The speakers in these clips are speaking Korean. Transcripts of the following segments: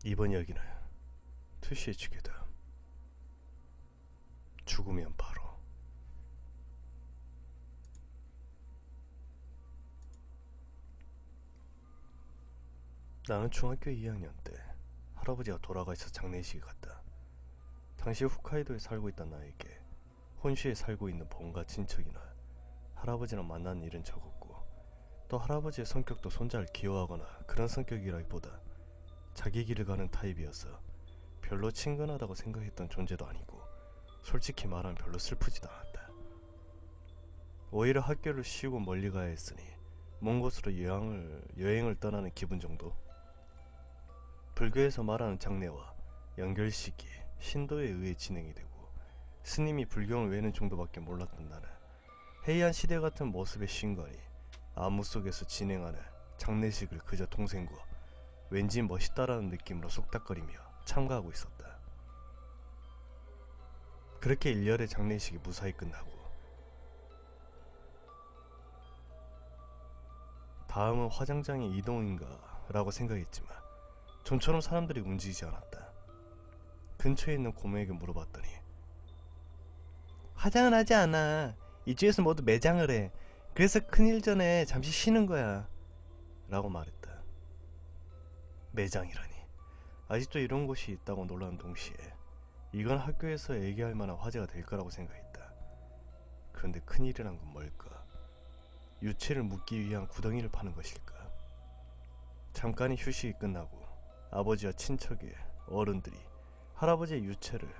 이번 이야기는 2CH계다. 죽으면 바로. 나는 중학교 2학년 때 할아버지가 돌아가셔서 장례식에 갔다. 당시 홋카이도에 살고 있던 나에게 혼슈에 살고 있는 본가 친척이나 할아버지랑 만난 일은 적었고, 또 할아버지의 성격도 손자를 기여하거나 그런 성격이라기보다 자기 길을 가는 타입이어서 별로 친근하다고 생각했던 존재도 아니고, 솔직히 말하면 별로 슬프지도 않았다. 오히려 학교를 쉬고 멀리 가야 했으니 먼 곳으로 여행을 떠나는 기분 정도? 불교에서 말하는 장례와 연결식이 신도에 의해 진행이 되고, 스님이 불경을 외는 정도밖에 몰랐던 나는 해이한 시대 같은 모습의 신관이 암흑 속에서 진행하는 장례식을 그저 동생과 왠지 멋있다라는 느낌으로 쏙닥거리며 참가하고 있었다. 그렇게 일렬의 장례식이 무사히 끝나고, 다음은 화장장의 이동인가 라고 생각했지만 좀처럼 사람들이 움직이지 않았다. 근처에 있는 고모에게 물어봤더니, 화장은 하지 않아. 이쪽에서 모두 매장을 해. 그래서 큰일 전에 잠시 쉬는 거야 라고 말했다. 매장이라니. 아직도 이런 곳이 있다고 놀라는 동시에 이건 학교에서 얘기할 만한 화제가 될 거라고 생각했다. 그런데 큰일이란 건 뭘까? 유체를 묻기 위한 구덩이를 파는 것일까? 잠깐의 휴식이 끝나고 아버지와 친척의 어른들이 할아버지의 유체를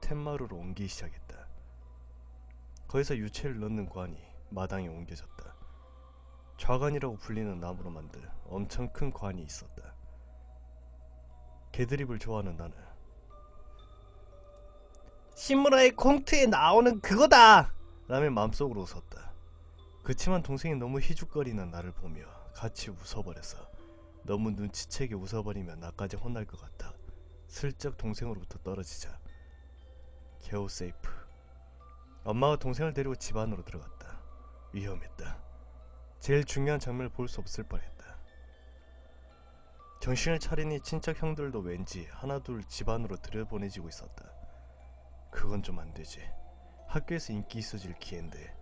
텐마루로 옮기기 시작했다. 거기서 유체를 넣는 관이 마당에 옮겨졌다. 좌관이라고 불리는 나무로 만든 엄청 큰 관이 있었다. 개드립을 좋아하는 나는 신무라의 콩트에 나오는 그거다! 라며 맘속으로 웃었다. 그치만 동생이 너무 희죽거리는 나를 보며 같이 웃어버려서 너무 눈치채게 웃어버리면 나까지 혼날 것 같아 슬쩍 동생으로부터 떨어지자 겨우 세이프. 엄마가 동생을 데리고 집 안으로 들어갔다. 위험했다. 제일 중요한 장면을 볼 수 없을 뻔했다. 정신을 차리니 친척 형들도 왠지 하나둘 집 안으로 들여보내지고 있었다. 그건 좀 안되지. 학교에서 인기 있어질 기회인데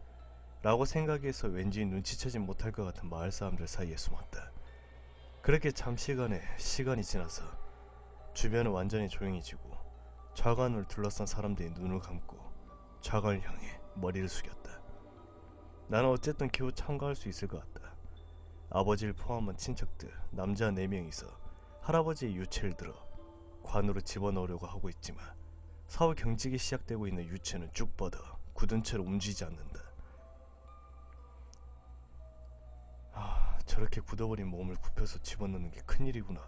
라고 생각해서 왠지 눈치채지 못할 것 같은 마을 사람들 사이에 숨었다. 그렇게 잠시간의 시간이 지나서 주변은 완전히 조용해지고 좌관을 둘러싼 사람들이 눈을 감고 좌관을 향해 머리를 숙였다. 나는 어쨌든 겨우 참가할 수 있을 것 같다. 아버지를 포함한 친척들 남자 4명이서 할아버지의 유체를 들어 관으로 집어넣으려고 하고 있지만 사후 경직이 시작되고 있는 유체는 쭉 뻗어 굳은 채로 움직이지 않는다. 저렇게 굳어버린 몸을 굽혀서 집어넣는 게 큰일이구나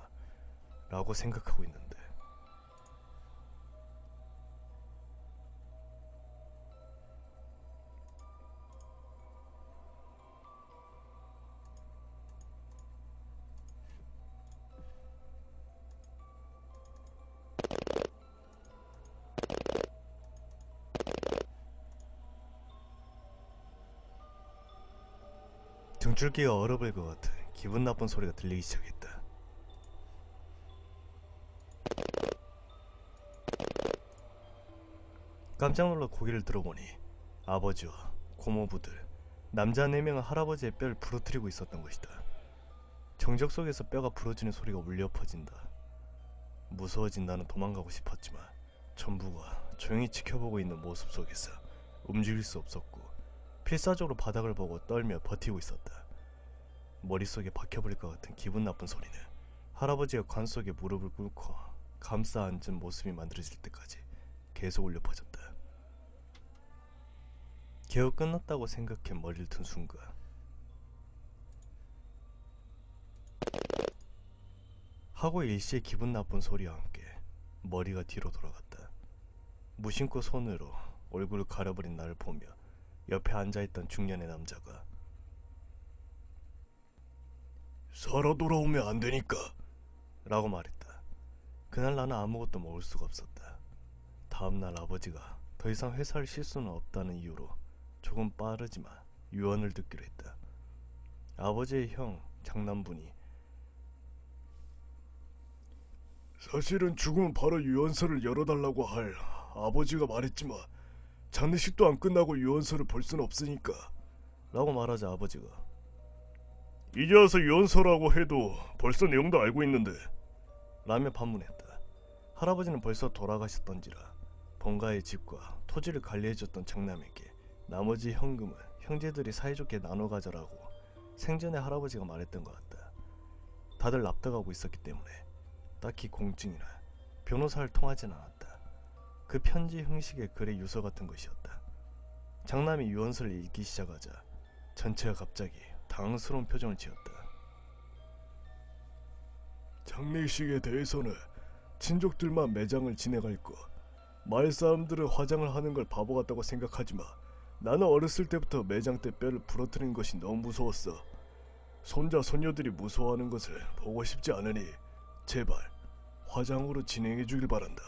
라고 생각하고 있는데, 등줄기가 얼어버릴 것 같은 기분 나쁜 소리가 들리기 시작했다. 깜짝 놀라 고개를 들어보니 아버지와 고모부들 남자 4명은 할아버지의 뼈를 부러뜨리고 있었던 것이다. 정적 속에서 뼈가 부러지는 소리가 울려 퍼진다. 무서워진 나는 도망가고 싶었지만 전부가 조용히 지켜보고 있는 모습 속에서 움직일 수 없었고 필사적으로 바닥을 보고 떨며 버티고 있었다. 머릿속에 박혀버릴 것 같은 기분 나쁜 소리는 할아버지가 관 속에 무릎을 꿇고 감싸 앉은 모습이 만들어질 때까지 계속 울려 퍼졌다. 겨우 끝났다고 생각해 머리를 든 순간 하고 일시의 기분 나쁜 소리와 함께 머리가 뒤로 돌아갔다. 무심코 손으로 얼굴을 가려버린 나를 보며 옆에 앉아있던 중년의 남자가 살아 돌아오면 안 되니까 라고 말했다. 그날 나는 아무것도 먹을 수가 없었다. 다음날 아버지가 더 이상 회사를 쉴 수는 없다는 이유로 조금 빠르지만 유언을 듣기로 했다. 아버지의 형 장남분이 사실은 죽으면 바로 유언서를 열어달라고 할 아버지가 말했지만 장례식도 안 끝나고 유언서를 볼 수는 없으니까 라고 말하자 아버지가 이제 와서 유언서라고 해도 벌써 내용도 알고 있는데 라며 반문했다. 할아버지는 벌써 돌아가셨던지라 본가의 집과 토지를 관리해줬던 장남에게 나머지 현금을 형제들이 사이좋게 나눠 가져라고 생전에 할아버지가 말했던 것 같다. 다들 납득하고 있었기 때문에 딱히 공증이나 변호사를 통하진 않았다. 그 편지 형식의 글의 유서 같은 것이었다. 장남이 유언서를 읽기 시작하자 전체가 갑자기 당황스러운 표정을 지었다. 장례식에 대해서는 친족들만 매장을 진행할 것. 마을 사람들은 화장을 하는 걸 바보 같다고 생각하지만 나는 어렸을 때부터 매장 때 뼈를 부러뜨리는 것이 너무 무서웠어. 손자 손녀들이 무서워하는 것을 보고 싶지 않으니 제발 화장으로 진행해 주길 바란다.